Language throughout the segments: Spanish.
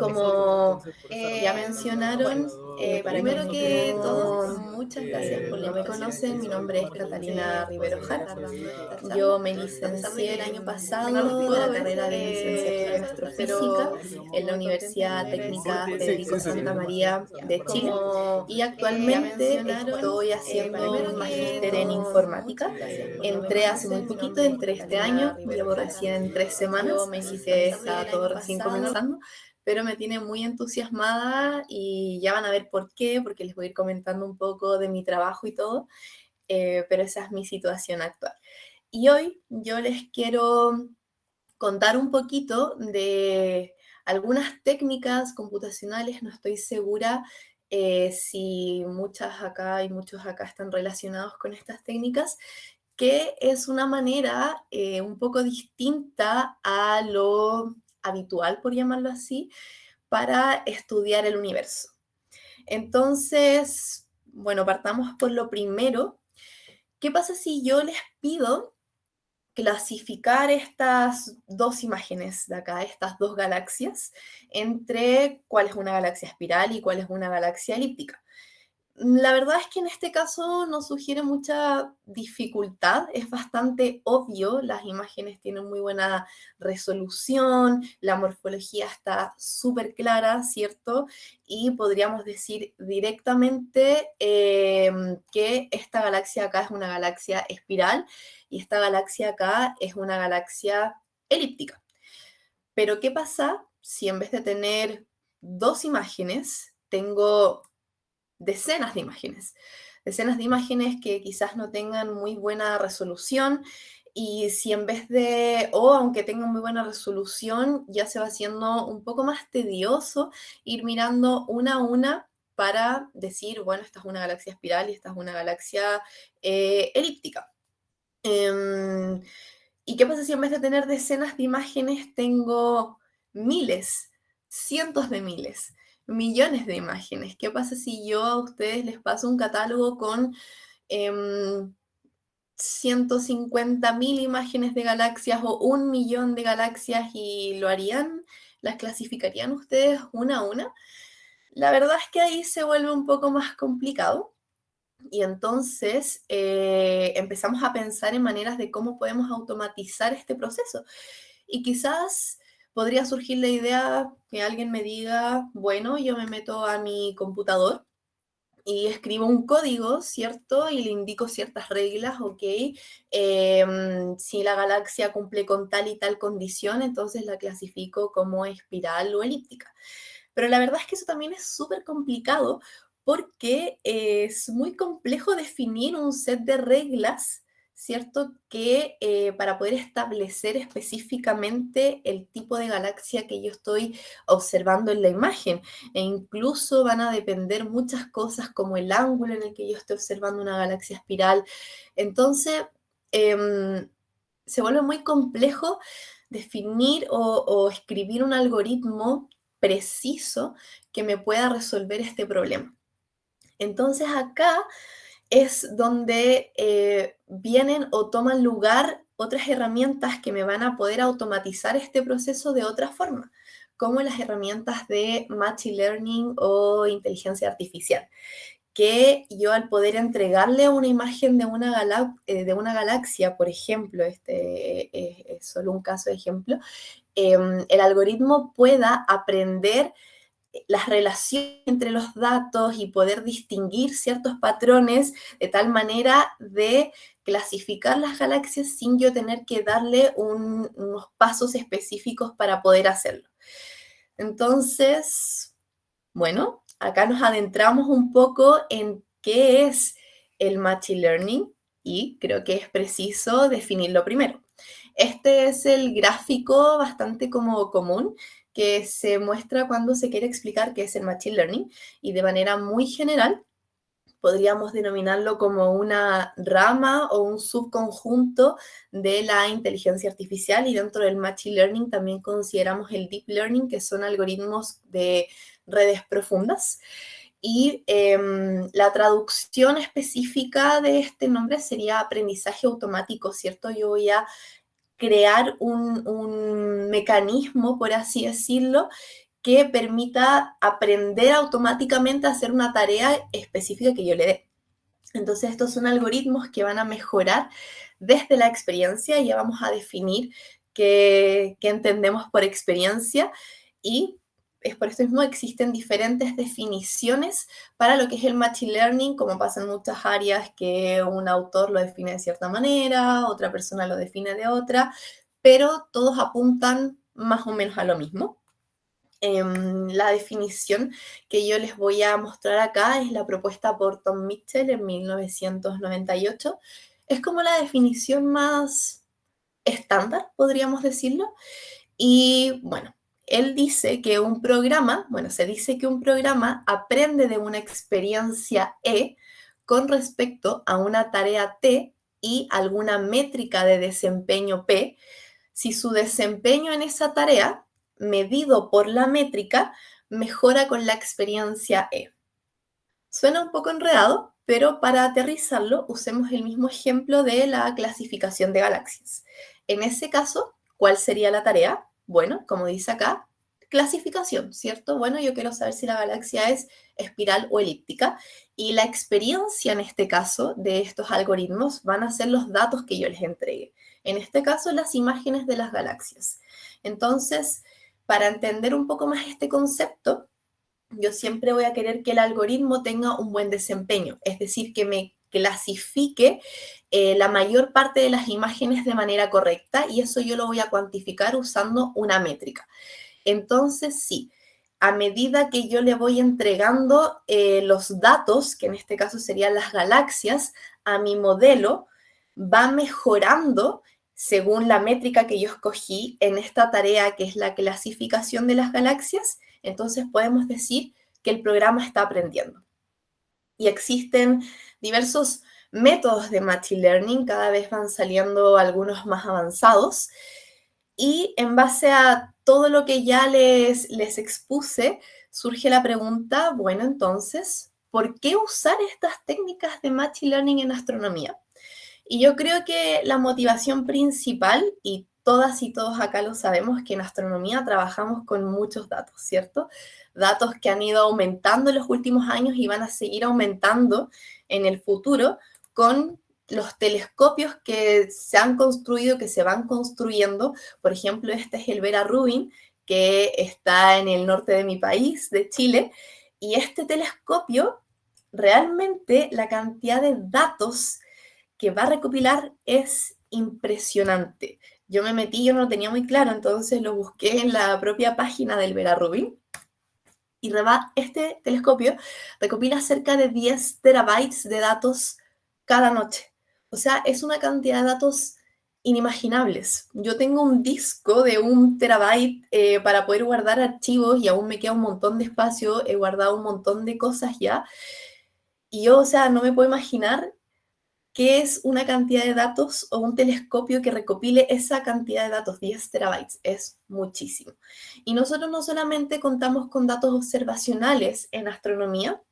Como ya mencionaron, primero que todo, muchas gracias por no me conocen. Mi nombre es Catalina Rivero Jara. Yo me licencié el año pasado de la carrera de licenciatura en astrofísica en la Universidad Técnica Federico Santa María de Chile y actualmente estoy haciendo un magíster en informática. Entré hace muy poquito, entré este año, llevo recién 3 semanas, así que está todo recién comenzando, pero me tiene muy entusiasmada y ya van a ver por qué, porque les voy a ir comentando un poco de mi trabajo y todo, pero esa es mi situación actual. Y hoy yo les quiero contar un poquito de algunas técnicas computacionales, no estoy segura si muchas acá y muchos acá están relacionados con estas técnicas, que es una manera un poco distinta a lo habitual, por llamarlo así, para estudiar el universo. Entonces, bueno, partamos por lo primero. ¿Qué pasa si yo les pido clasificar estas dos imágenes de acá, estas dos galaxias, entre cuál es una galaxia espiral y cuál es una galaxia elíptica? La verdad es que en este caso no sugiere mucha dificultad, es bastante obvio, las imágenes tienen muy buena resolución, la morfología está súper clara, ¿cierto? Y podríamos decir directamente que esta galaxia acá es una galaxia espiral y esta galaxia acá es una galaxia elíptica. Pero ¿qué pasa si en vez de tener dos imágenes, tengo decenas de imágenes que quizás no tengan muy buena resolución y si en vez de, o aunque tengan muy buena resolución, ya se va haciendo un poco más tedioso ir mirando una a una para decir, bueno, esta es una galaxia espiral y esta es una galaxia elíptica. Em, ¿Y qué pasa si en vez de tener decenas de imágenes tengo miles, cientos de miles, millones de imágenes? ¿Qué pasa si yo a ustedes les paso un catálogo con 150.000 imágenes de galaxias o 1 millón de galaxias y lo harían? ¿Las clasificarían ustedes una a una? La verdad es que ahí se vuelve un poco más complicado. Y entonces empezamos a pensar en maneras de cómo podemos automatizar este proceso. Y quizás podría surgir la idea que alguien me diga, bueno, yo me meto a mi computador y escribo un código, ¿cierto? Y le indico ciertas reglas, ok. Si la galaxia cumple con tal y tal condición, entonces la clasifico como espiral o elíptica. Pero la verdad es que eso también es súper complicado porque es muy complejo definir un set de reglas, ¿cierto? Que para poder establecer específicamente el tipo de galaxia que yo estoy observando en la imagen. E incluso van a depender muchas cosas como el ángulo en el que yo estoy observando una galaxia espiral. Entonces, em, se vuelve muy complejo definir o escribir un algoritmo preciso que me pueda resolver este problema. Entonces acá es donde vienen o toman lugar otras herramientas que me van a poder automatizar este proceso de otra forma, como las herramientas de Machine Learning o inteligencia artificial, que yo al poder entregarle una imagen de una galaxia, por ejemplo, este es solo un caso de ejemplo, el algoritmo pueda aprender las relaciones entre los datos y poder distinguir ciertos patrones de tal manera de clasificar las galaxias sin yo tener que darle unos pasos específicos para poder hacerlo. Entonces, bueno, acá nos adentramos un poco en qué es el Machine Learning y creo que es preciso definirlo primero. Este es el gráfico bastante como común que se muestra cuando se quiere explicar qué es el Machine Learning y de manera muy general podríamos denominarlo como una rama o un subconjunto de la inteligencia artificial y dentro del Machine Learning también consideramos el Deep Learning, que son algoritmos de redes profundas. Y la traducción específica de este nombre sería aprendizaje automático, ¿cierto? Yo voy a crear un mecanismo, por así decirlo, que permita aprender automáticamente a hacer una tarea específica que yo le dé. Entonces, estos son algoritmos que van a mejorar desde la experiencia. Ya vamos a definir qué entendemos por experiencia, y es por esto mismo existen diferentes definiciones para lo que es el Machine Learning, como pasa en muchas áreas, que un autor lo define de cierta manera, otra persona lo define de otra, pero todos apuntan más o menos a lo mismo. La definición que yo les voy a mostrar acá es la propuesta por Tom Mitchell en 1998. Es como la definición más estándar, podríamos decirlo. Y bueno, él dice que un programa, se dice que un programa aprende de una experiencia E con respecto a una tarea T y alguna métrica de desempeño P, si su desempeño en esa tarea, medido por la métrica, mejora con la experiencia E. Suena un poco enredado, pero para aterrizarlo usemos el mismo ejemplo de la clasificación de galaxias. En ese caso, ¿cuál sería la tarea? Bueno, como dice acá, clasificación, ¿cierto? Bueno, yo quiero saber si la galaxia es espiral o elíptica, y la experiencia en este caso de estos algoritmos van a ser los datos que yo les entregue. En este caso, las imágenes de las galaxias. Entonces, para entender un poco más este concepto, yo siempre voy a querer que el algoritmo tenga un buen desempeño, es decir, que me clasifique la mayor parte de las imágenes de manera correcta, y eso yo lo voy a cuantificar usando una métrica. Entonces, sí, a medida que yo le voy entregando los datos, que en este caso serían las galaxias, a mi modelo, va mejorando según la métrica que yo escogí en esta tarea, que es la clasificación de las galaxias. Entonces podemos decir que el programa está aprendiendo. Y existen diversos métodos de Machine Learning, cada vez van saliendo algunos más avanzados, y en base a todo lo que ya les expuse, surge la pregunta, bueno, entonces, ¿por qué usar estas técnicas de Machine Learning en astronomía? Y yo creo que la motivación principal, y todas y todos acá lo sabemos, que en astronomía trabajamos con muchos datos, ¿cierto? Datos que han ido aumentando en los últimos años y van a seguir aumentando en el futuro con los telescopios que se han construido, que se van construyendo. Por ejemplo, este es el Vera Rubin, que está en el norte de mi país, de Chile, y este telescopio, realmente la cantidad de datos que va a recopilar es impresionante. Yo me metí, yo no lo tenía muy claro, entonces lo busqué en la propia página del Vera Rubin, y este telescopio recopila cerca de 10 terabytes de datos cada noche. O sea, es una cantidad de datos inimaginables. Yo tengo un disco de 1 terabyte para poder guardar archivos, y aún me queda un montón de espacio, he guardado un montón de cosas ya, y yo, o sea, no me puedo imaginar qué es una cantidad de datos o un telescopio que recopile esa cantidad de datos. 10 terabytes es muchísimo. Y nosotros no solamente contamos con datos observacionales en astronomía,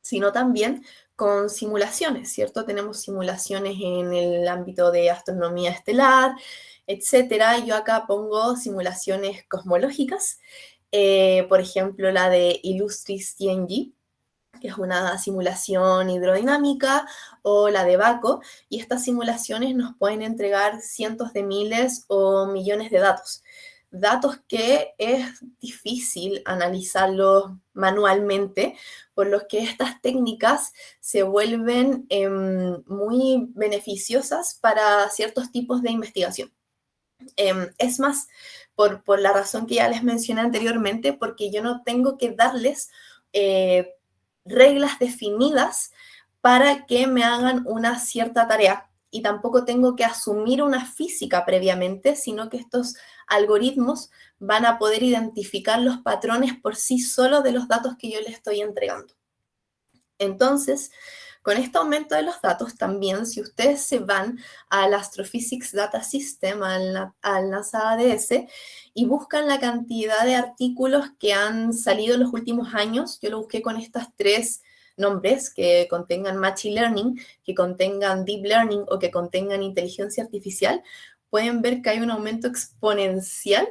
sino también con simulaciones, ¿cierto? Tenemos simulaciones en el ámbito de astronomía estelar, etcétera. Yo acá pongo simulaciones cosmológicas, por ejemplo, la de Illustris TNG, que es una simulación hidrodinámica, o la de Baco, y estas simulaciones nos pueden entregar cientos de miles o millones de datos. Datos que es difícil analizarlos manualmente, por lo que estas técnicas se vuelven muy beneficiosas para ciertos tipos de investigación. Es más, por la razón que ya les mencioné anteriormente, porque yo no tengo que darles reglas definidas para que me hagan una cierta tarea, y tampoco tengo que asumir una física previamente, sino que estos algoritmos van a poder identificar los patrones por sí solos de los datos que yo les estoy entregando. Entonces, con este aumento de los datos también, si ustedes se van al Astrophysics Data System, al NASA ADS, y buscan la cantidad de artículos que han salido en los últimos años, yo lo busqué con estos 3 nombres, que contengan Machine Learning, que contengan Deep Learning o que contengan inteligencia artificial, pueden ver que hay un aumento exponencial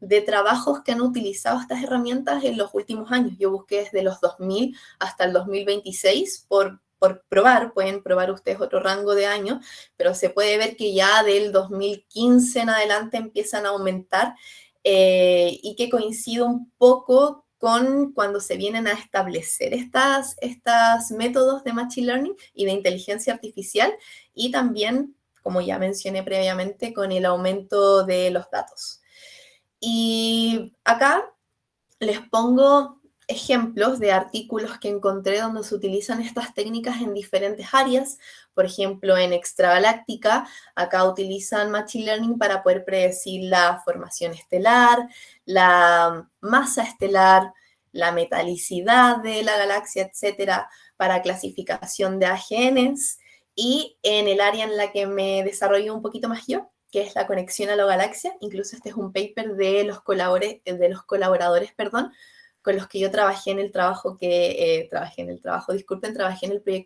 de trabajos que han utilizado estas herramientas en los últimos años. Yo busqué desde los 2000 hasta el 2026 por probar, pueden probar ustedes otro rango de años, pero se puede ver que ya del 2015 en adelante empiezan a aumentar y que coincide un poco con cuando se vienen a establecer estas métodos de Machine Learning y de inteligencia artificial y también, como ya mencioné previamente, con el aumento de los datos. Y acá les pongo ejemplos de artículos que encontré donde se utilizan estas técnicas en diferentes áreas. Por ejemplo, en Extragaláctica, acá utilizan Machine Learning para poder predecir la formación estelar, la masa estelar, la metalicidad de la galaxia, etcétera, para clasificación de AGNs. Y en el área en la que me desarrollo un poquito más yo, que es la conexión a la galaxia, incluso este es un paper de los colaboradores, con los que yo trabajé en el proyecto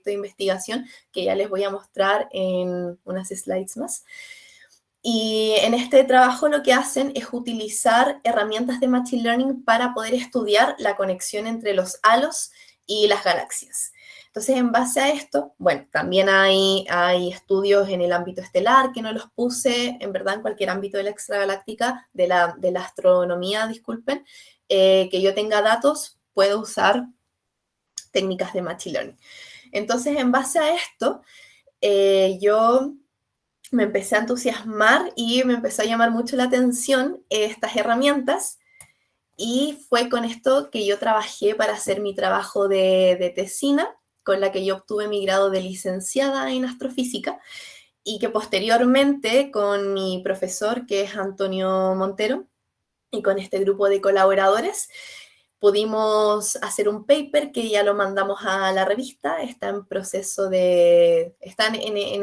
de investigación, que ya les voy a mostrar en unas slides más. Y en este trabajo lo que hacen es utilizar herramientas de Machine Learning para poder estudiar la conexión entre los halos y las galaxias. Entonces, en base a esto, bueno, también hay estudios en el ámbito estelar, que no los puse, en verdad, en cualquier ámbito de la extragaláctica, de la astronomía, disculpen, que yo tenga datos, puedo usar técnicas de Machine Learning. Entonces, en base a esto, yo me empecé a entusiasmar y me empezó a llamar mucho la atención estas herramientas, y fue con esto que yo trabajé para hacer mi trabajo de tesina, con la que yo obtuve mi grado de licenciada en astrofísica, y que posteriormente con mi profesor, que es Antonio Montero, y con este grupo de colaboradores, pudimos hacer un paper que ya lo mandamos a la revista, está en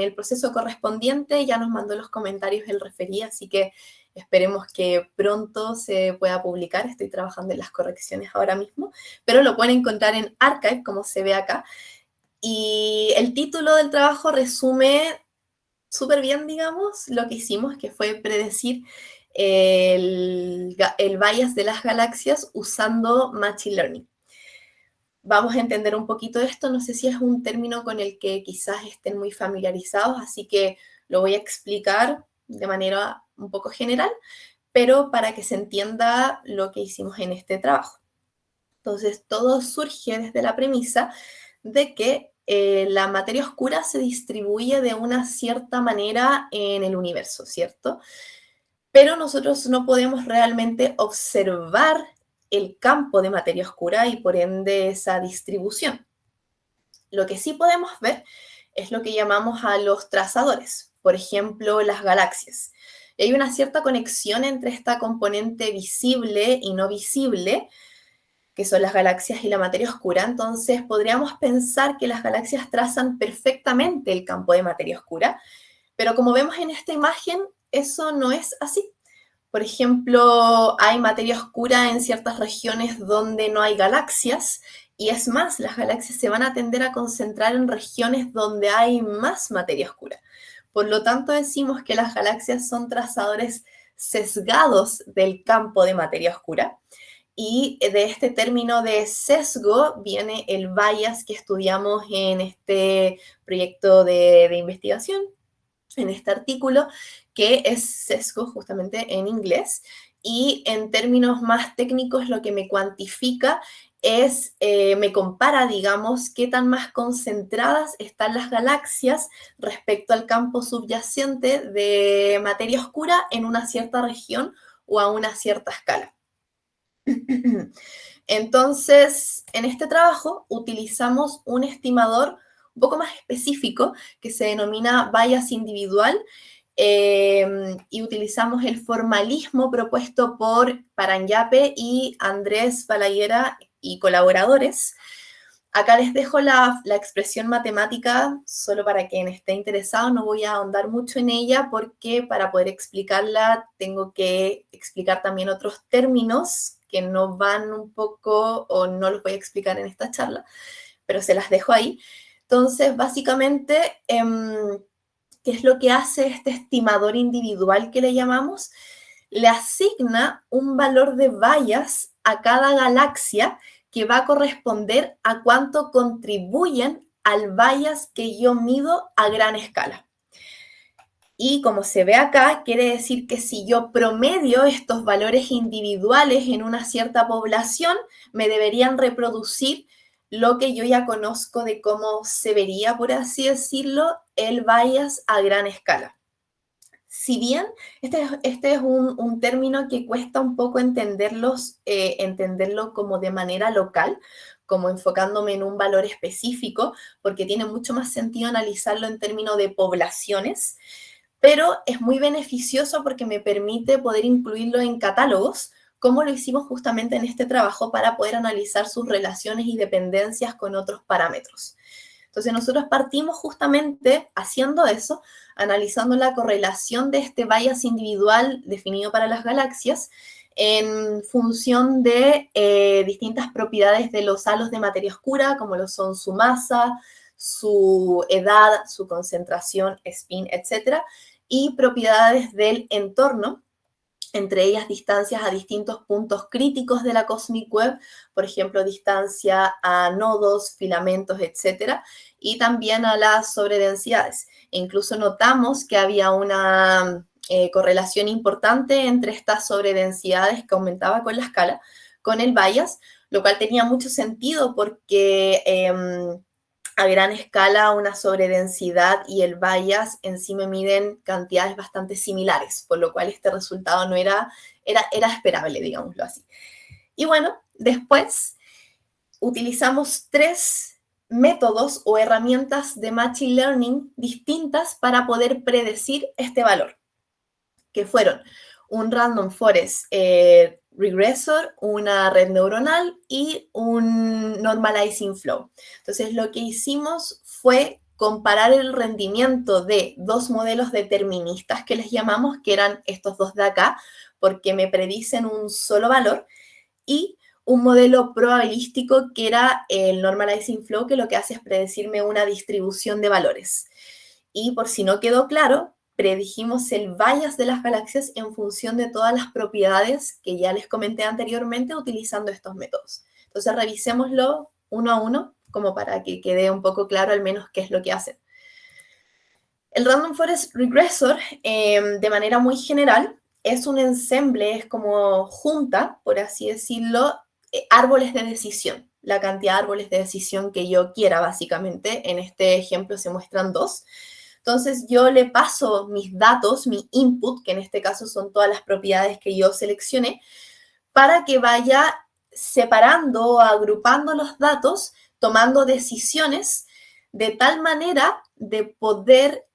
el proceso correspondiente, ya nos mandó los comentarios el referí, así que esperemos que pronto se pueda publicar. Estoy trabajando en las correcciones ahora mismo, pero lo pueden encontrar en Archive, como se ve acá. Y el título del trabajo resume súper bien, digamos, lo que hicimos, que fue predecir el bias de las galaxias usando Machine Learning. Vamos a entender un poquito esto, no sé si es un término con el que quizás estén muy familiarizados, así que lo voy a explicar de manera un poco general, pero para que se entienda lo que hicimos en este trabajo. Entonces, todo surge desde la premisa de que la materia oscura se distribuye de una cierta manera en el universo, ¿cierto? Pero nosotros no podemos realmente observar el campo de materia oscura y por ende esa distribución. Lo que sí podemos ver es lo que llamamos a los trazadores, por ejemplo, las galaxias. Y hay una cierta conexión entre esta componente visible y no visible, que son las galaxias y la materia oscura. Entonces, podríamos pensar que las galaxias trazan perfectamente el campo de materia oscura, pero como vemos en esta imagen, eso no es así. Por ejemplo, hay materia oscura en ciertas regiones donde no hay galaxias, y es más, las galaxias se van a tender a concentrar en regiones donde hay más materia oscura. Por lo tanto, decimos que las galaxias son trazadores sesgados del campo de materia oscura. Y de este término de sesgo viene el bias que estudiamos en este proyecto de investigación, en este artículo, que es sesgo justamente en inglés. Y en términos más técnicos, lo que me cuantifica es, me compara, digamos, qué tan más concentradas están las galaxias respecto al campo subyacente de materia oscura en una cierta región o a una cierta escala. Entonces, en este trabajo utilizamos un estimador un poco más específico que se denomina bias individual, y utilizamos el formalismo propuesto por Paranyape y Andrés Balaguera y colaboradores. Acá les dejo la expresión matemática, solo para quien esté interesado, no voy a ahondar mucho en ella porque para poder explicarla tengo que explicar también otros términos que no van un poco o no los voy a explicar en esta charla, pero se las dejo ahí. Entonces, básicamente, ¿qué es lo que hace este estimador individual que le llamamos? le asigna un valor de bias a cada galaxia que va a corresponder a cuánto contribuyen al bias que yo mido a gran escala. Y como se ve acá, quiere decir que si yo promedio estos valores individuales en una cierta población, me deberían reproducir lo que yo ya conozco de cómo se vería, por así decirlo, el bias a gran escala. Si bien este es un término que cuesta un poco entenderlo como de manera local, como enfocándome en un valor específico, porque tiene mucho más sentido analizarlo en términos de poblaciones, pero es muy beneficioso porque me permite poder incluirlo en catálogos, como lo hicimos justamente en este trabajo para poder analizar sus relaciones y dependencias con otros parámetros. Entonces nosotros partimos justamente haciendo eso, analizando la correlación de este bias individual definido para las galaxias en función de distintas propiedades de los halos de materia oscura, como lo son su masa, su edad, su concentración, spin, etcétera, y propiedades del entorno, entre ellas distancias a distintos puntos críticos de la Cosmic Web, por ejemplo, distancia a nodos, filamentos, etcétera, y también a las sobredensidades. E incluso notamos que había una correlación importante entre estas sobredensidades que aumentaba con la escala, con el bias, lo cual tenía mucho sentido porque a gran escala una sobredensidad y el bias en sí me miden cantidades bastante similares, por lo cual este resultado no era esperable, digámoslo así. Y bueno, después utilizamos 3 métodos o herramientas de Machine Learning distintas para poder predecir este valor, que fueron un Random Forest Regressor, una red neuronal y un Normalizing Flow. Entonces, lo que hicimos fue comparar el rendimiento de 2 modelos deterministas que les llamamos, que eran estos dos de acá, porque me predicen un solo valor, y un modelo probabilístico que era el Normalizing Flow, que lo que hace es predecirme una distribución de valores. Y por si no quedó claro, predijimos el bias de las galaxias en función de todas las propiedades que ya les comenté anteriormente utilizando estos métodos. Entonces revisémoslo uno a uno como para que quede un poco claro al menos qué es lo que hacen. El Random Forest Regressor, de manera muy general, es un ensemble, es como junta, por así decirlo, árboles de decisión. La cantidad de árboles de decisión que yo quiera, básicamente. En este ejemplo se muestran 2. Entonces yo le paso mis datos, mi input, que en este caso son todas las propiedades que yo seleccioné, para que vaya separando o agrupando los datos, tomando decisiones de tal manera de poder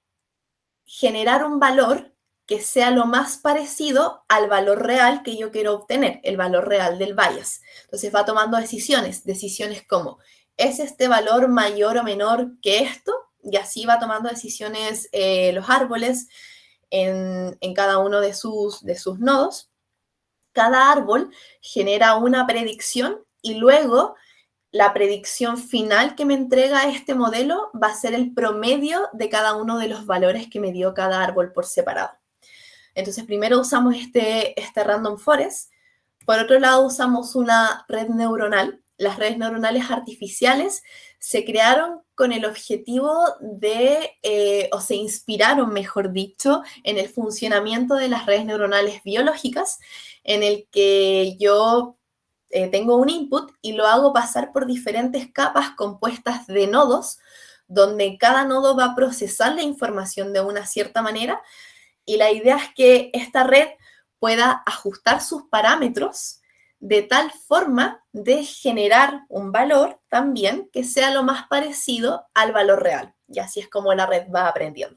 generar un valor que sea lo más parecido al valor real que yo quiero obtener, el valor real del bias. Entonces va tomando decisiones como, ¿es este valor mayor o menor que esto? Y así va tomando decisiones los árboles en cada uno de sus nodos. Cada árbol genera una predicción y luego la predicción final que me entrega este modelo va a ser el promedio de cada uno de los valores que me dio cada árbol por separado. Entonces, primero usamos este Random Forest. Por otro lado, usamos una red neuronal. Las redes neuronales artificiales se crearon con el objetivo o se inspiraron, mejor dicho, en el funcionamiento de las redes neuronales biológicas, en el que yo tengo un input y lo hago pasar por diferentes capas compuestas de nodos, donde cada nodo va a procesar la información de una cierta manera, y la idea es que esta red pueda ajustar sus parámetros de tal forma de generar un valor también que sea lo más parecido al valor real. Y así es como la red va aprendiendo.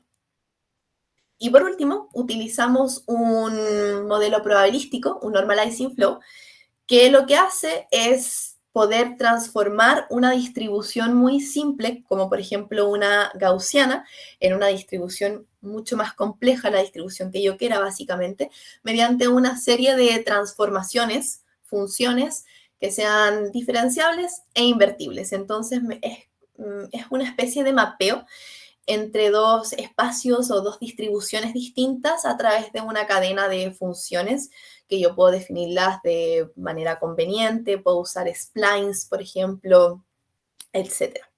Y por último, utilizamos un modelo probabilístico, un Normalizing Flow, que lo que hace es poder transformar una distribución muy simple, como por ejemplo una gaussiana, en una distribución mucho más compleja, la distribución que yo quiera básicamente, mediante una serie de transformaciones, funciones que sean diferenciables e invertibles. Entonces es una especie de mapeo entre dos espacios o dos distribuciones distintas a través de una cadena de funciones que yo puedo definirlas de manera conveniente, puedo usar splines, por ejemplo, etcétera.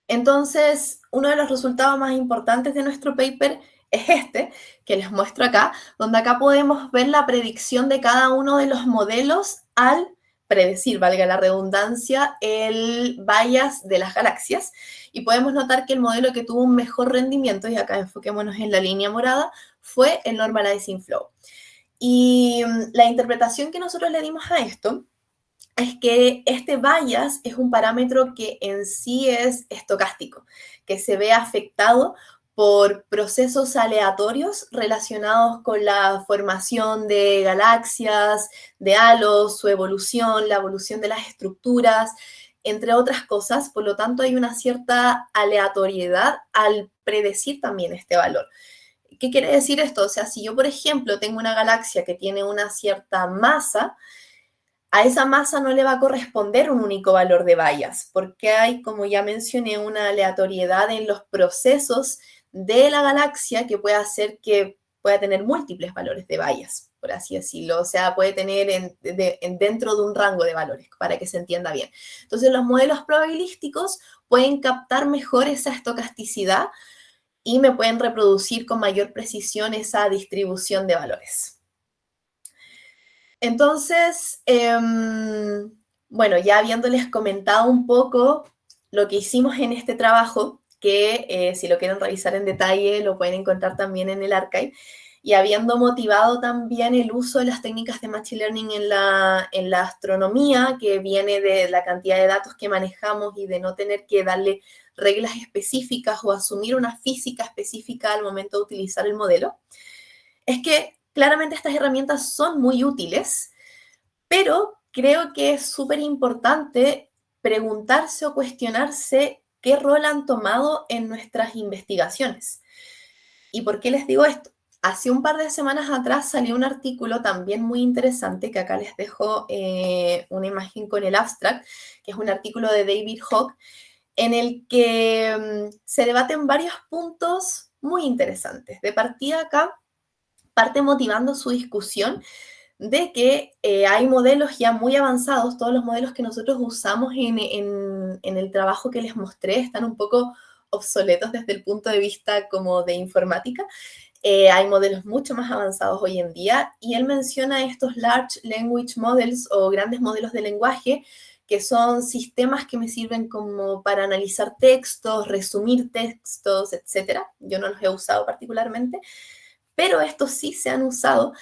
Entonces, uno de los resultados más importantes de nuestro paper es este, que les muestro acá, donde acá podemos ver la predicción de cada uno de los modelos al predecir, valga la redundancia, el bias de las galaxias. Y podemos notar que el modelo que tuvo un mejor rendimiento, y acá enfoquémonos en la línea morada, fue el Normalizing Flow. Y la interpretación que nosotros le dimos a esto es que este bias es un parámetro que en sí es estocástico, que se ve afectado por procesos aleatorios relacionados con la formación de galaxias, de halos, su evolución, la evolución de las estructuras, entre otras cosas. Por lo tanto, hay una cierta aleatoriedad al predecir también este valor. ¿Qué quiere decir esto? O sea, si yo, por ejemplo, tengo una galaxia que tiene una cierta masa, a esa masa no le va a corresponder un único valor de bias, porque hay, como ya mencioné, una aleatoriedad en los procesos de la galaxia que puede hacer que pueda tener múltiples valores de bias, por así decirlo. O sea, puede tener dentro de un rango de valores, para que se entienda bien. Entonces, los modelos probabilísticos pueden captar mejor esa estocasticidad y me pueden reproducir con mayor precisión esa distribución de valores. Entonces, bueno, ya habiéndoles comentado un poco lo que hicimos en este trabajo, que si lo quieren revisar en detalle lo pueden encontrar también en el archive, y habiendo motivado también el uso de las técnicas de Machine Learning en la astronomía, que viene de la cantidad de datos que manejamos y de no tener que darle reglas específicas o asumir una física específica al momento de utilizar el modelo, es que claramente estas herramientas son muy útiles, pero creo que es súper importante preguntarse o cuestionarse qué rol han tomado en nuestras investigaciones. ¿Y por qué les digo esto? Hace un par de semanas atrás salió un artículo también muy interesante, que acá les dejo una imagen con el abstract, que es un artículo de David Hogg, en el que se debaten varios puntos muy interesantes. De partida acá, parte motivando su discusión de que hay modelos ya muy avanzados, todos los modelos que nosotros usamos en el trabajo que les mostré están un poco obsoletos desde el punto de vista como de informática. Hay modelos mucho más avanzados hoy en día y él menciona estos Large Language Models o grandes modelos de lenguaje, que son sistemas que me sirven como para analizar textos, resumir textos, etcétera. Yo no los he usado particularmente, pero estos sí se han usado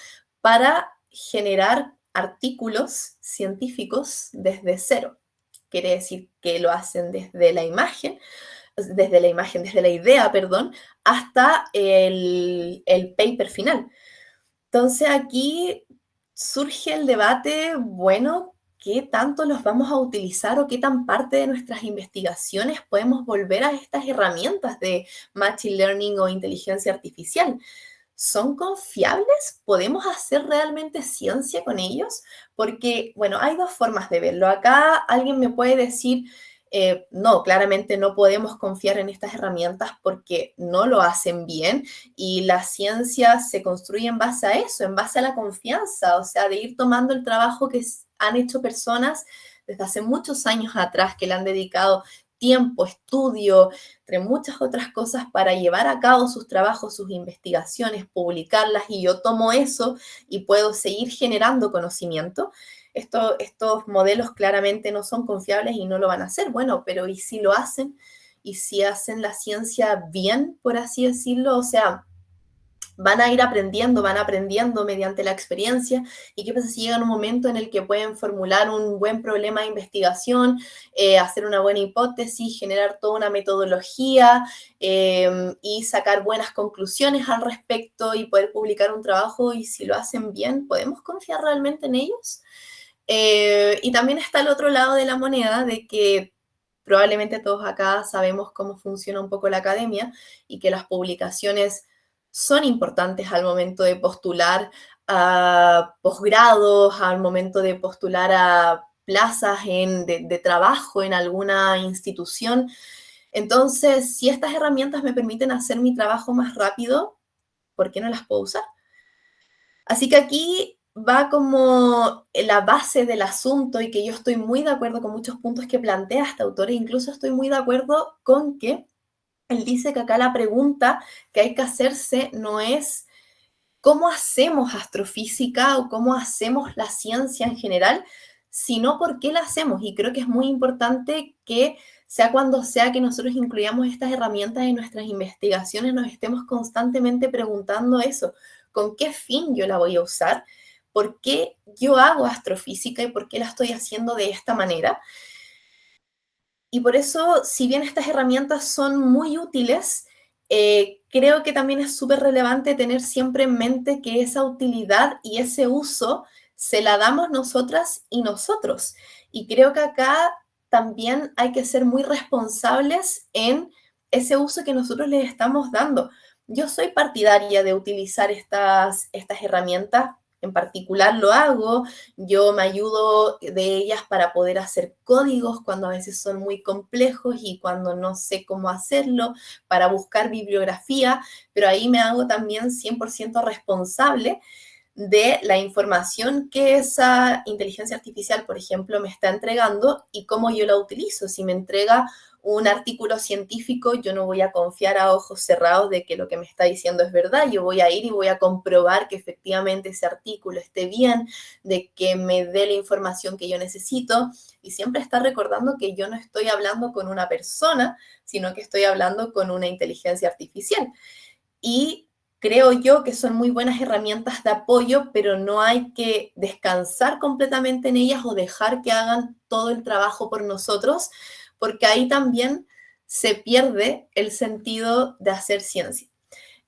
para generar artículos científicos desde cero. Quiere decir que lo hacen desde la idea, perdón, hasta el paper final. Entonces aquí surge el debate, bueno, ¿qué tanto los vamos a utilizar o qué tan parte de nuestras investigaciones podemos volver a estas herramientas de Machine Learning o inteligencia artificial? ¿Son confiables? ¿Podemos hacer realmente ciencia con ellos? Porque, bueno, hay dos formas de verlo. Acá alguien me puede decir, no, claramente no podemos confiar en estas herramientas porque no lo hacen bien y la ciencia se construye en base a eso, en base a la confianza, o sea, de ir tomando el trabajo que han hecho personas desde hace muchos años atrás, que le han dedicado tiempo, estudio, entre muchas otras cosas para llevar a cabo sus trabajos, sus investigaciones, publicarlas, y yo tomo eso y puedo seguir generando conocimiento. Estos modelos claramente no son confiables y no lo van a hacer. Bueno, pero ¿y si lo hacen? ¿Y si hacen la ciencia bien, por así decirlo? O sea, van aprendiendo mediante la experiencia. ¿Y qué pasa si llegan un momento en el que pueden formular un buen problema de investigación, hacer una buena hipótesis, generar toda una metodología y sacar buenas conclusiones al respecto y poder publicar un trabajo? Y si lo hacen bien, ¿podemos confiar realmente en ellos? Y también está el otro lado de la moneda, de que probablemente todos acá sabemos cómo funciona un poco la academia y que las publicaciones son importantes al momento de postular a posgrados, al momento de postular a plazas de trabajo en alguna institución. Entonces, si estas herramientas me permiten hacer mi trabajo más rápido, ¿por qué no las puedo usar? Así que aquí va como la base del asunto y que yo estoy muy de acuerdo con muchos puntos que plantea este autor e incluso estoy muy de acuerdo con que él dice que acá la pregunta que hay que hacerse no es cómo hacemos astrofísica o cómo hacemos la ciencia en general, sino por qué la hacemos. Y creo que es muy importante que sea cuando sea que nosotros incluyamos estas herramientas en nuestras investigaciones, nos estemos constantemente preguntando eso, ¿con qué fin yo la voy a usar? ¿Por qué yo hago astrofísica y por qué la estoy haciendo de esta manera? Y por eso, si bien estas herramientas son muy útiles, creo que también es súper relevante tener siempre en mente que esa utilidad y ese uso se la damos nosotras y nosotros. Y creo que acá también hay que ser muy responsables en ese uso que nosotros les estamos dando. Yo soy partidaria de utilizar estas herramientas, en particular lo hago, yo me ayudo de ellas para poder hacer códigos cuando a veces son muy complejos y cuando no sé cómo hacerlo, para buscar bibliografía, pero ahí me hago también 100% responsable de la información que esa inteligencia artificial, por ejemplo, me está entregando y cómo yo la utilizo. Si me entrega un artículo científico, yo no voy a confiar a ojos cerrados de que lo que me está diciendo es verdad. Yo voy a ir y voy a comprobar que efectivamente ese artículo esté bien, de que me dé la información que yo necesito. Y siempre está recordando que yo no estoy hablando con una persona, sino que estoy hablando con una inteligencia artificial. Y creo yo que son muy buenas herramientas de apoyo, pero no hay que descansar completamente en ellas o dejar que hagan todo el trabajo por nosotros, porque ahí también se pierde el sentido de hacer ciencia.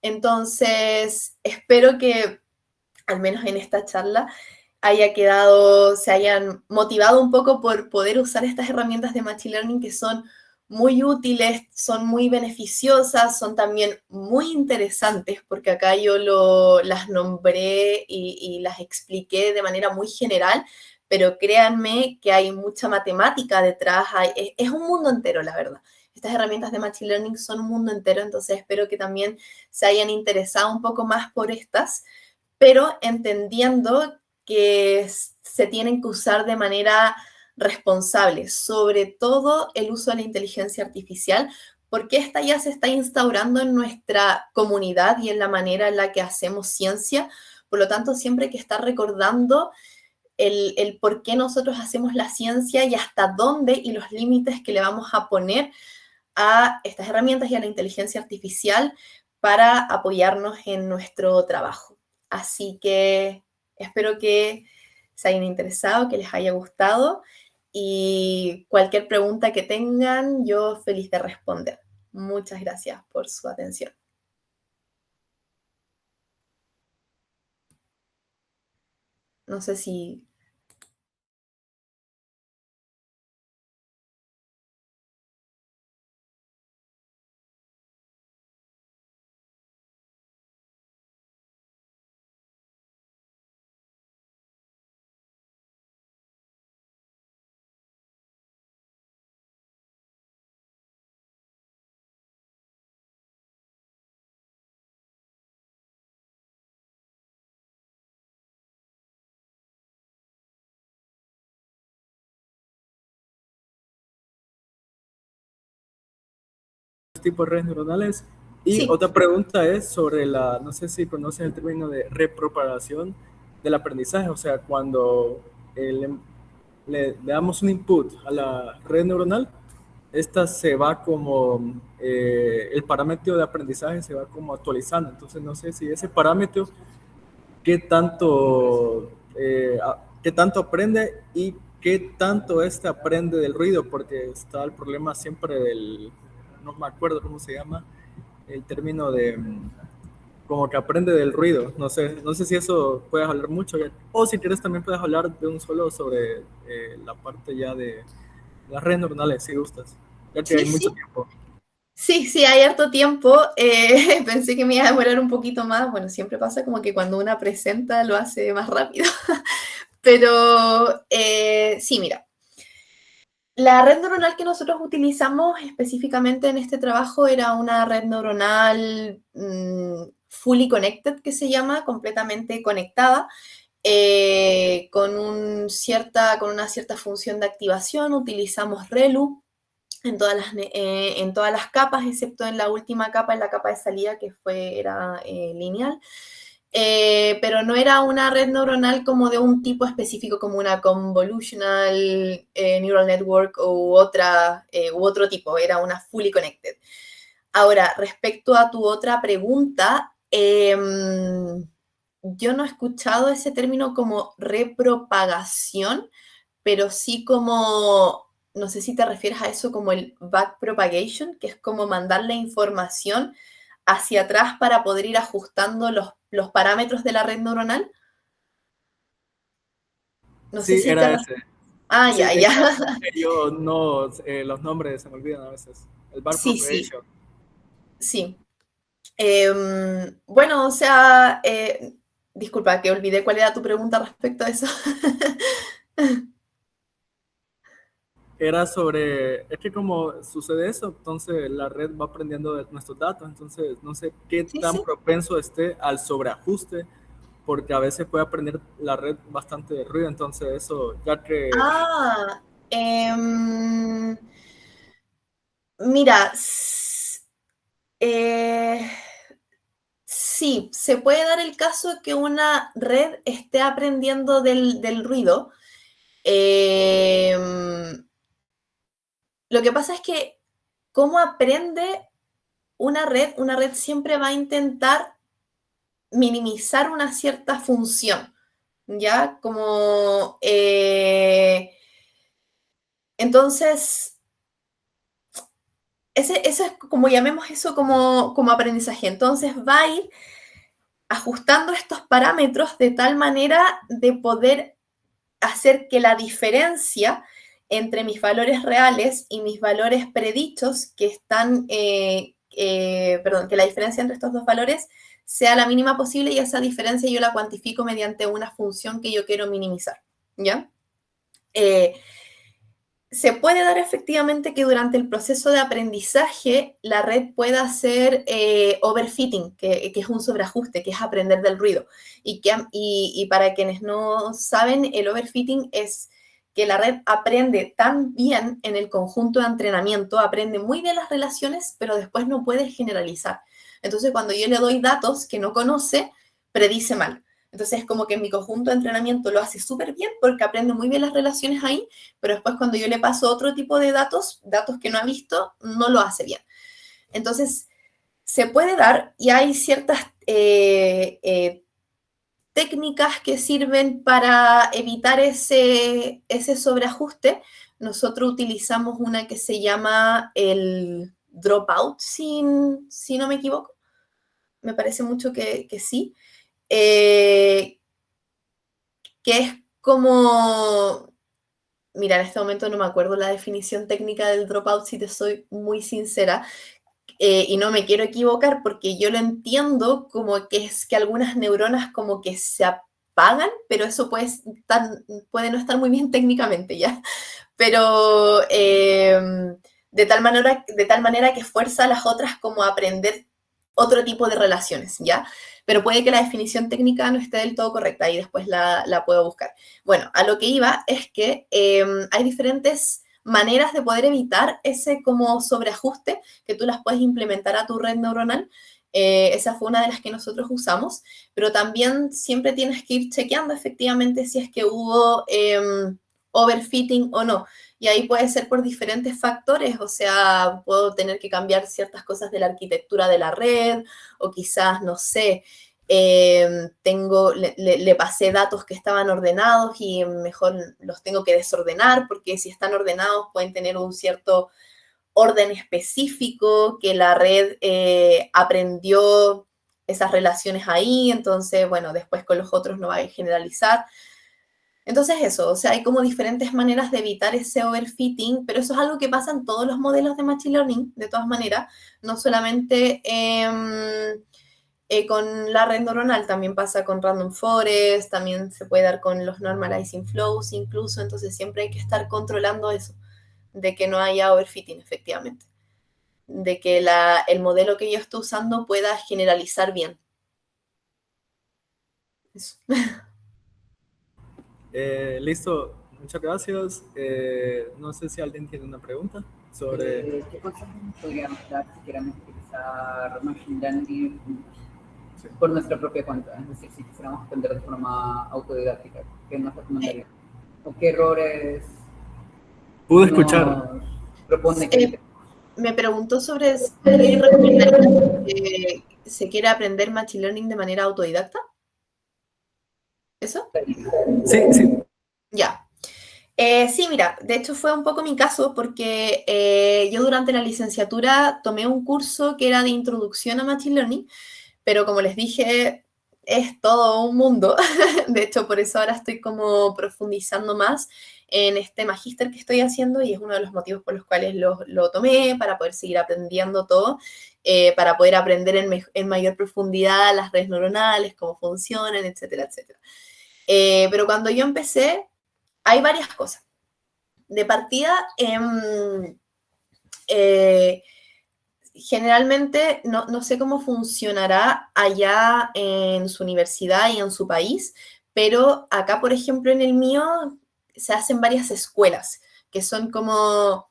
Entonces, espero que, al menos en esta charla, se hayan motivado un poco por poder usar estas herramientas de Machine Learning que son muy útiles, son muy beneficiosas, son también muy interesantes, porque acá las nombré y las expliqué de manera muy general, pero créanme que hay mucha matemática detrás, es un mundo entero, la verdad. Estas herramientas de Machine Learning son un mundo entero, entonces espero que también se hayan interesado un poco más por estas, pero entendiendo que se tienen que usar de manera responsable, sobre todo el uso de la inteligencia artificial, porque esta ya se está instaurando en nuestra comunidad y en la manera en la que hacemos ciencia. Por lo tanto, siempre hay que estar recordando el por qué nosotros hacemos la ciencia y hasta dónde y los límites que le vamos a poner a estas herramientas y a la inteligencia artificial para apoyarnos en nuestro trabajo. Así que espero que se hayan interesado, que les haya gustado y cualquier pregunta que tengan, yo feliz de responder. Muchas gracias por su atención. No sé si... Tipos de redes neuronales. Y Sí, otra pregunta es sobre no sé si conocen el término de repropagación del aprendizaje, o sea, cuando le damos un input a la red neuronal, esta se va como, el parámetro de aprendizaje se va como actualizando, entonces no sé si ese parámetro, qué tanto aprende y qué tanto aprende del ruido, porque está el problema siempre no me acuerdo cómo se llama, el término de como que aprende del ruido. No sé si eso puedes hablar mucho, o si quieres también puedes hablar de un solo sobre la parte ya de las redes neuronales, si gustas, ya que hay sí, mucho sí. tiempo. Sí, sí, hay harto tiempo. Pensé que me iba a demorar un poquito más. Bueno, siempre pasa como que cuando una presenta lo hace más rápido. Pero sí, mira, La red neuronal que nosotros utilizamos específicamente en este trabajo era una red neuronal fully connected, que se llama, completamente conectada, con una cierta función de activación. Utilizamos ReLU en todas las capas, excepto en la última capa, en la capa de salida, que era lineal. Pero no era una red neuronal como de un tipo específico, como una convolutional neural network u otro tipo, era una fully connected. Ahora, respecto a tu otra pregunta, yo no he escuchado ese término como repropagación, pero sí como, no sé si te refieres a eso como el backpropagation, que es como mandar la información hacia atrás para poder ir ajustando los parámetros de la red neuronal. No sé Sí, si te era refieres. ese. Ah, Sí, ya, es ya. que yo no, los nombres se me olvidan a veces. El bar Sí, sí, propagation. sí. Bueno, o sea, disculpa que olvidé cuál era tu pregunta respecto a eso. Era sobre, es que como sucede eso, entonces la red va aprendiendo de nuestros datos, entonces no sé qué Sí, tan sí. propenso esté al sobreajuste, porque a veces puede aprender la red bastante de ruido, entonces eso, ya que Ah, mira, eh, sí, se puede dar el caso que una red esté aprendiendo del ruido. Lo que pasa es que, ¿cómo aprende una red siempre va a intentar minimizar una cierta función, ¿ya? Entonces, eso es como llamemos eso como aprendizaje. Entonces va a ir ajustando estos parámetros de tal manera de poder hacer que la diferencia entre mis valores reales y mis valores predichos perdón, que la diferencia entre estos dos valores sea la mínima posible, y esa diferencia yo la cuantifico mediante una función que yo quiero minimizar, ¿ya? Eh, Se puede dar efectivamente que durante el proceso de aprendizaje la red pueda hacer overfitting, que es un sobreajuste, que es aprender del ruido. Y para quienes no saben, el overfitting es que la red aprende tan bien en el conjunto de entrenamiento, aprende muy bien las relaciones, pero después no puede generalizar. Entonces, cuando yo le doy datos que no conoce, predice mal. Entonces, es como que mi conjunto de entrenamiento lo hace súper bien porque aprende muy bien las relaciones ahí, pero después cuando yo le paso otro tipo de datos que no ha visto, no lo hace bien. Entonces, se puede dar y hay ciertas técnicas que sirven para evitar ese sobreajuste. Nosotros utilizamos una que se llama el dropout, si no me equivoco. Me parece mucho que sí. Eh, que es como, mira, en este momento no me acuerdo la definición técnica del dropout, si te soy muy sincera, y no me quiero equivocar porque yo lo entiendo como que es que algunas neuronas como que se apagan, pero eso puede no estar muy bien técnicamente, ¿ya? Pero de tal manera que fuerza a las otras como a aprender otro tipo de relaciones, ¿ya? Pero puede que la definición técnica no esté del todo correcta y después la puedo buscar. Bueno, a lo que iba es que hay diferentes maneras de poder evitar ese como sobreajuste que tú las puedes implementar a tu red neuronal. Esa fue una de las que nosotros usamos, pero también siempre tienes que ir chequeando efectivamente si es que hubo overfitting o no. Y ahí puede ser por diferentes factores, o sea, puedo tener que cambiar ciertas cosas de la arquitectura de la red, o quizás, no sé, le pasé datos que estaban ordenados y mejor los tengo que desordenar, porque si están ordenados pueden tener un cierto orden específico que la red aprendió esas relaciones ahí, entonces, bueno, después con los otros no va a generalizar. Entonces eso, o sea, hay como diferentes maneras de evitar ese overfitting, pero eso es algo que pasa en todos los modelos de Machine Learning, de todas maneras, no solamente con la red neuronal, también pasa con Random Forest, también se puede dar con los Normalizing Flows incluso, entonces siempre hay que estar controlando eso, de que no haya overfitting, efectivamente. De que el modelo que yo estoy usando pueda generalizar bien. Eso. Listo, muchas gracias. No sé si alguien tiene una pregunta sobre... ¿Qué consejos nos podríamos dar si queremos utilizar Machine Learning por nuestra propia cuenta? Es decir, si quisiéramos aprender de forma autodidáctica, ¿qué nos recomendaría? ¿O qué errores Pude escuchar. nos propone que evitemos? Me preguntó sobre qué recomendaría que se quiere aprender Machine Learning de manera autodidacta. ¿Eso? Sí, sí. Ya. Sí, mira, de hecho fue un poco mi caso porque yo durante la licenciatura tomé un curso que era de introducción a Machine Learning, pero como les dije, es todo un mundo. De hecho, por eso ahora estoy como profundizando más en este magíster que estoy haciendo y es uno de los motivos por los cuales lo tomé, para poder seguir aprendiendo todo, para poder aprender en mayor profundidad las redes neuronales, cómo funcionan, etcétera, etcétera. Pero cuando yo empecé, hay varias cosas. De partida, generalmente no sé cómo funcionará allá en su universidad y en su país, pero acá, por ejemplo, en el mío se hacen varias escuelas que son como,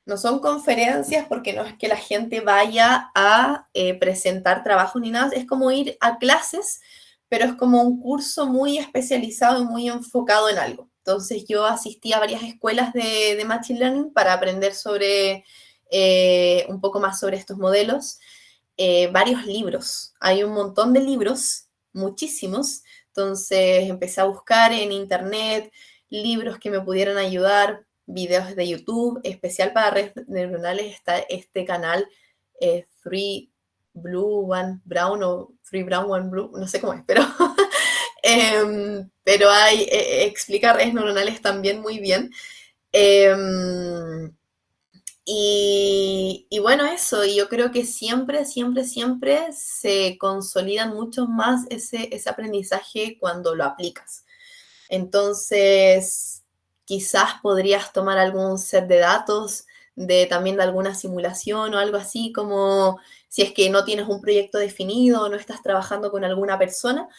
no son conferencias porque no es que la gente vaya a presentar trabajos ni nada, es como ir a clases, pero es como un curso muy especializado y muy enfocado en algo. Entonces yo asistí a varias escuelas de Machine Learning para aprender sobre un poco más sobre estos modelos. Varios libros, hay un montón de libros, muchísimos. Entonces empecé a buscar en internet libros que me pudieran ayudar, videos de YouTube, especial para redes neuronales está este canal Three Blue One Brown o Three Brown One Blue, no sé cómo es, pero hay, explica redes neuronales también muy bien. Y bueno, eso, y yo creo que siempre, siempre, siempre se consolidan mucho más ese aprendizaje cuando lo aplicas. Entonces, quizás podrías tomar algún set de datos también de alguna simulación o algo así, como si es que no tienes un proyecto definido o no estás trabajando con alguna persona,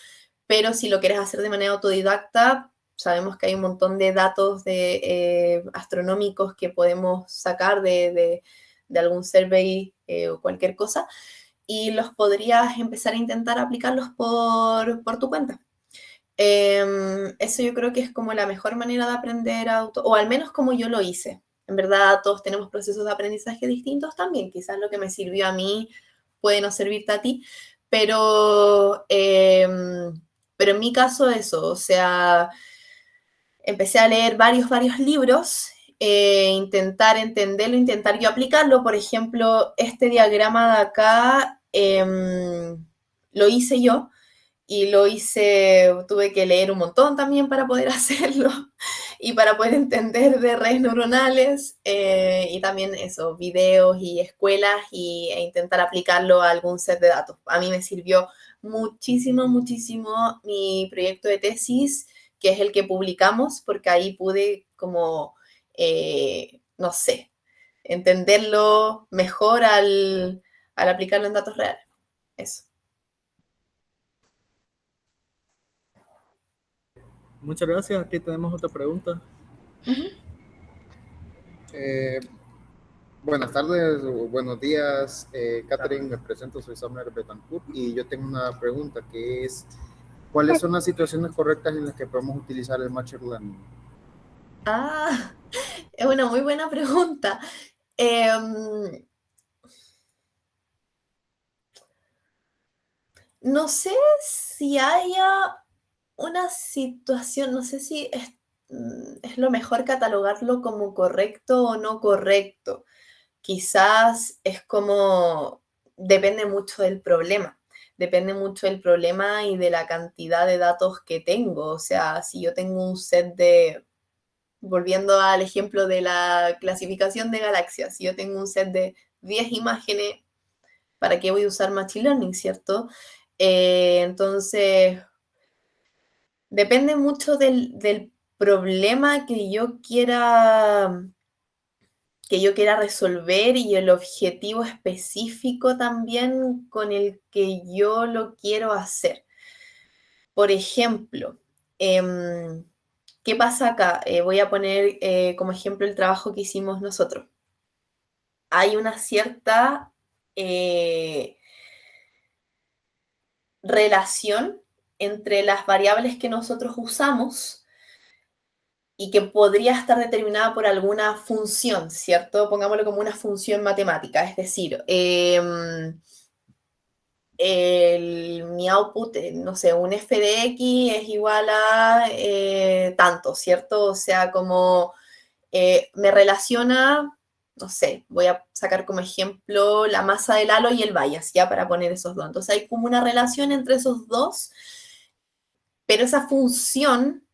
pero si lo quieres hacer de manera autodidacta, sabemos que hay un montón de datos astronómicos que podemos sacar de algún survey o cualquier cosa, y los podrías empezar a intentar aplicarlos por tu cuenta. Eso yo creo que es como la mejor manera de aprender o al menos como yo lo hice. En verdad, todos tenemos procesos de aprendizaje distintos también. Quizás lo que me sirvió a mí puede no servirte a ti, pero, pero en mi caso eso, o sea, empecé a leer varios libros, intentar entenderlo, intentar yo aplicarlo. Por ejemplo, este diagrama de acá lo hice yo y lo hice, tuve que leer un montón también para poder hacerlo y para poder entender de redes neuronales y también eso, videos y escuelas e intentar aplicarlo a algún set de datos. A mí me sirvió muchísimo, muchísimo mi proyecto de tesis, que es el que publicamos, porque ahí pude como, no sé, entenderlo mejor al aplicarlo en datos reales. Eso. Muchas gracias. Aquí tenemos otra pregunta. Uh-huh. Buenas tardes o buenos días, Catherine, me presento, soy Samuel Betancourt y yo tengo una pregunta que es, ¿cuáles son las situaciones correctas en las que podemos utilizar el Machine Learning? Ah, es una muy buena pregunta. No sé si haya una situación, no sé si es lo mejor catalogarlo como correcto o no correcto. Quizás es como, depende mucho del problema. Depende mucho del problema y de la cantidad de datos que tengo. O sea, si yo tengo un set volviendo al ejemplo de la clasificación de galaxias, si yo tengo un set de 10 imágenes, ¿para qué voy a usar Machine Learning, cierto? Entonces, depende mucho del problema que yo quiera que yo quiera resolver y el objetivo específico también con el que yo lo quiero hacer. Por ejemplo, ¿qué pasa acá? Voy a poner como ejemplo el trabajo que hicimos nosotros. Hay una cierta relación entre las variables que nosotros usamos y que podría estar determinada por alguna función, ¿cierto? Pongámoslo como una función matemática, es decir, mi output, no sé, un f de x es igual a tanto, ¿cierto? O sea, como me relaciona, no sé, voy a sacar como ejemplo la masa del halo y el bias, ya para poner esos dos. Entonces hay como una relación entre esos dos, pero esa función,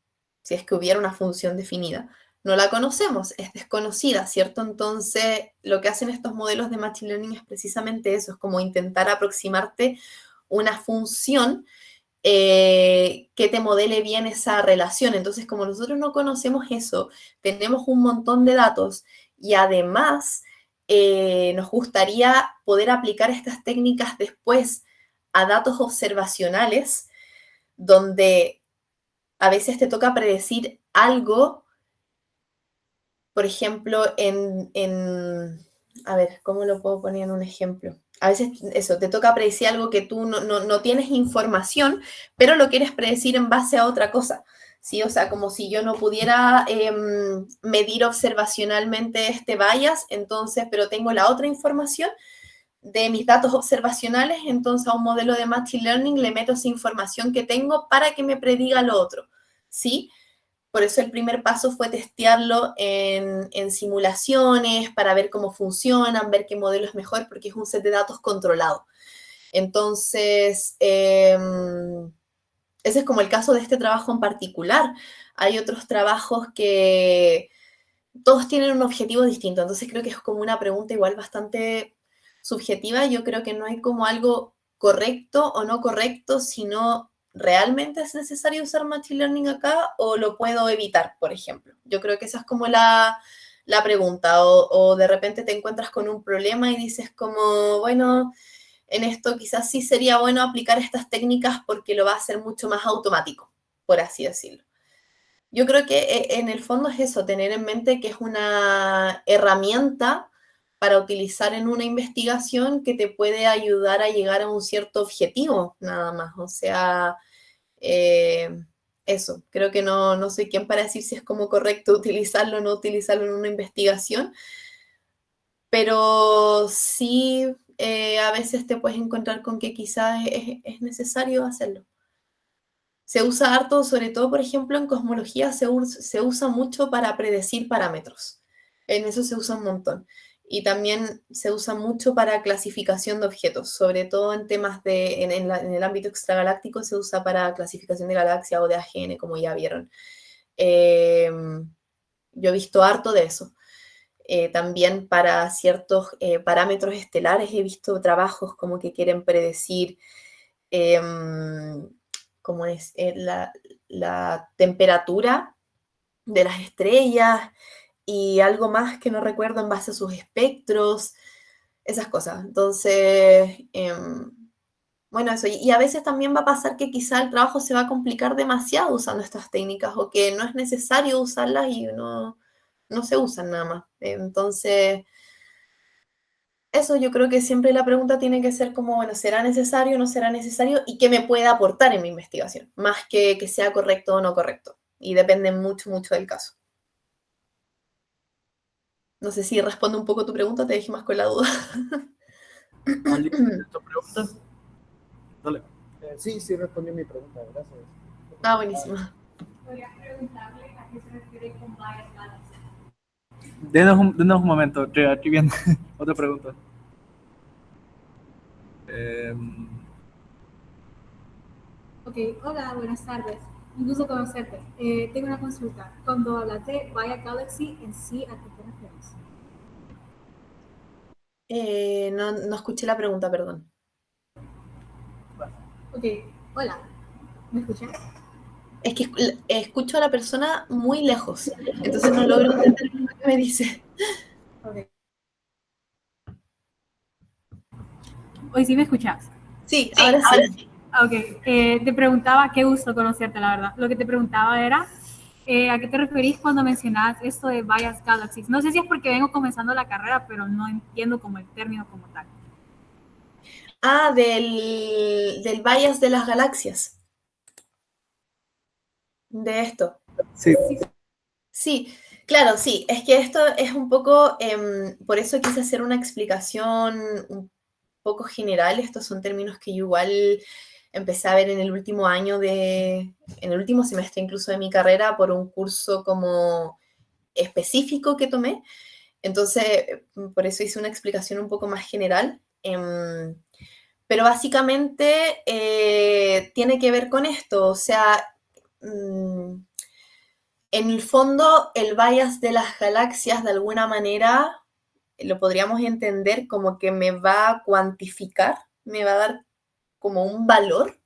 si es que hubiera una función definida, no la conocemos, es desconocida, ¿cierto? Entonces, lo que hacen estos modelos de Machine Learning es precisamente eso, es como intentar aproximarte una función que te modele bien esa relación. Entonces, como nosotros no conocemos eso, tenemos un montón de datos y además nos gustaría poder aplicar estas técnicas después a datos observacionales, donde a veces te toca predecir algo, por ejemplo, a ver, ¿cómo lo puedo poner en un ejemplo? A veces eso, te toca predecir algo que tú no tienes información, pero lo quieres predecir en base a otra cosa, ¿sí? O sea, como si yo no pudiera medir observacionalmente este bias, entonces, pero tengo la otra información de mis datos observacionales, entonces a un modelo de Machine Learning le meto esa información que tengo para que me prediga lo otro, ¿sí? Por eso el primer paso fue testearlo en simulaciones para ver cómo funcionan, ver qué modelo es mejor, porque es un set de datos controlado. Entonces, ese es como el caso de este trabajo en particular. Hay otros trabajos que todos tienen un objetivo distinto, entonces creo que es como una pregunta igual bastante subjetiva. Yo creo que no hay como algo correcto o no correcto, sino realmente es necesario usar Machine Learning acá o lo puedo evitar, por ejemplo. Yo creo que esa es como la pregunta, o de repente te encuentras con un problema y dices como, bueno, en esto quizás sí sería bueno aplicar estas técnicas porque lo va a hacer mucho más automático, por así decirlo. Yo creo que en el fondo es eso, tener en mente que es una herramienta para utilizar en una investigación que te puede ayudar a llegar a un cierto objetivo, nada más. O sea, eh, eso, creo que no soy quien para decir si es como correcto utilizarlo o no utilizarlo en una investigación, pero sí a veces te puedes encontrar con que quizás es necesario hacerlo. Se usa harto, sobre todo, por ejemplo, en cosmología se usa mucho para predecir parámetros. En eso se usa un montón. Y también se usa mucho para clasificación de objetos, sobre todo en temas en el ámbito extragaláctico se usa para clasificación de galaxias o de AGN, como ya vieron. Yo he visto harto de eso. También para ciertos parámetros estelares he visto trabajos como que quieren predecir como es la temperatura de las estrellas y algo más que no recuerdo en base a sus espectros, esas cosas. Entonces, bueno, eso. Y a veces también va a pasar que quizá el trabajo se va a complicar demasiado usando estas técnicas o que no es necesario usarlas y no se usan nada más. Entonces, eso yo creo que siempre la pregunta tiene que ser como, bueno, ¿será necesario o no será necesario? ¿Y qué me puede aportar en mi investigación? Más que sea correcto o no correcto. Y depende mucho, mucho del caso. No sé si respondo un poco tu pregunta, te dejé más con la duda. Ali, ¿tu pregunta? Dale. Sí, sí respondió mi pregunta, gracias. Ah, buenísimo. ¿Podrías preguntarle a qué se refiere con bias balance? Denos un momento, aquí viene otra pregunta. Ok, hola, buenas tardes. Un gusto conocerte. Tengo una consulta. Cuando hablas de Bias Galaxy en sí, ¿a qué te refieres? No escuché la pregunta, perdón. Ok, hola. ¿Me escuchas? Es que escucho a la persona muy lejos, entonces no logro entender lo que me dice. Ok. Hoy sí me escuchas. Sí, ahora sí. Ok, te preguntaba, qué gusto conocerte, la verdad. Lo que te preguntaba era, ¿a qué te referís cuando mencionas esto de bias galaxies? No sé si es porque vengo comenzando la carrera, pero no entiendo como el término como tal. Ah, del bias de las galaxias. De esto. Sí, Sí, claro, sí. Es que esto es un poco, por eso quise hacer una explicación un poco general. Estos son términos que yo igual empecé a ver en el último año en el último semestre incluso de mi carrera por un curso como específico que tomé. Entonces, por eso hice una explicación un poco más general. Pero básicamente tiene que ver con esto, o sea, en el fondo el bias de las galaxias de alguna manera lo podríamos entender como que me va a cuantificar, me va a dar como un valor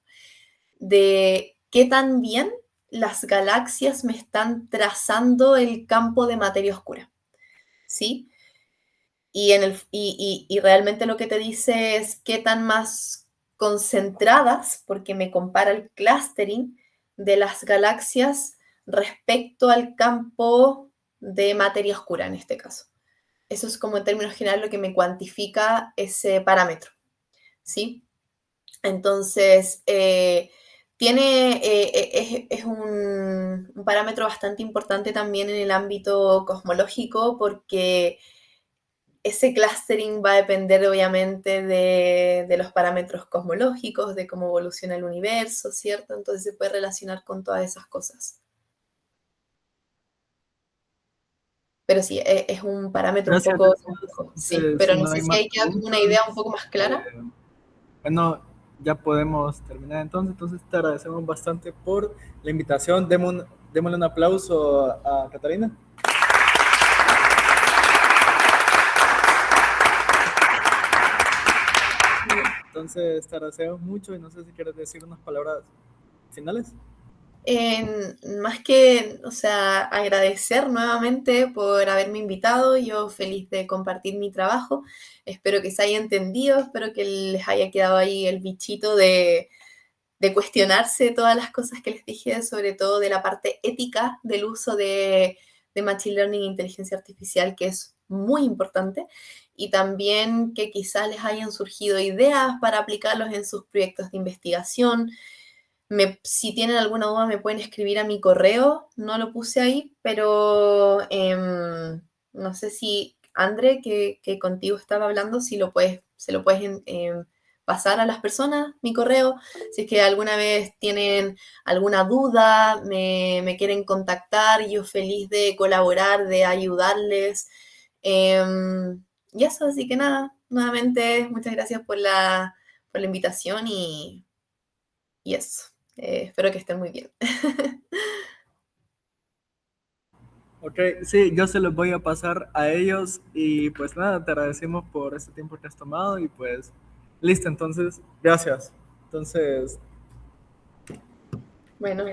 de qué tan bien las galaxias me están trazando el campo de materia oscura, ¿sí? Y realmente lo que te dice es qué tan más concentradas, porque me compara el clustering de las galaxias respecto al campo de materia oscura en este caso. Eso es como en términos generales lo que me cuantifica ese parámetro, ¿sí? Entonces, es un parámetro bastante importante también en el ámbito cosmológico porque ese clustering va a depender obviamente de los parámetros cosmológicos, de cómo evoluciona el universo, ¿cierto? Entonces se puede relacionar con todas esas cosas. Pero sí, es un parámetro un gracias, poco gracias. complejo, sí, Entonces, pero si no no sé hay si más ahí queda como una idea un preguntas, poco más clara. bueno, ya podemos terminar entonces. Entonces, te agradecemos bastante por la invitación. Démosle un aplauso a Catarina. Entonces, te agradecemos mucho y no sé si quieres decir unas palabras finales. Más que, o sea, agradecer nuevamente por haberme invitado, yo feliz de compartir mi trabajo, espero que se haya entendido, espero que les haya quedado ahí el bichito de cuestionarse todas las cosas que les dije, sobre todo de la parte ética del uso de Machine Learning e inteligencia artificial, que es muy importante, y también que quizás les hayan surgido ideas para aplicarlos en sus proyectos de investigación. Si tienen alguna duda me pueden escribir a mi correo, no lo puse ahí, pero no sé si André, que contigo estaba hablando, si se lo puedes pasar a las personas, mi correo, si es que alguna vez tienen alguna duda, me quieren contactar, yo feliz de colaborar, de ayudarles. Y eso, así que nada, nuevamente muchas gracias por la invitación y eso. Espero que estén muy bien. Ok, sí, yo se los voy a pasar a ellos y pues nada, te agradecemos por este tiempo que has tomado y pues listo, entonces, gracias. Entonces, Bueno,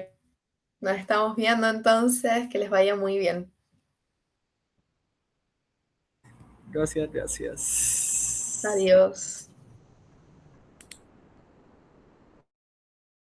nos estamos viendo entonces, que les vaya muy bien. gracias, gracias. Adiós.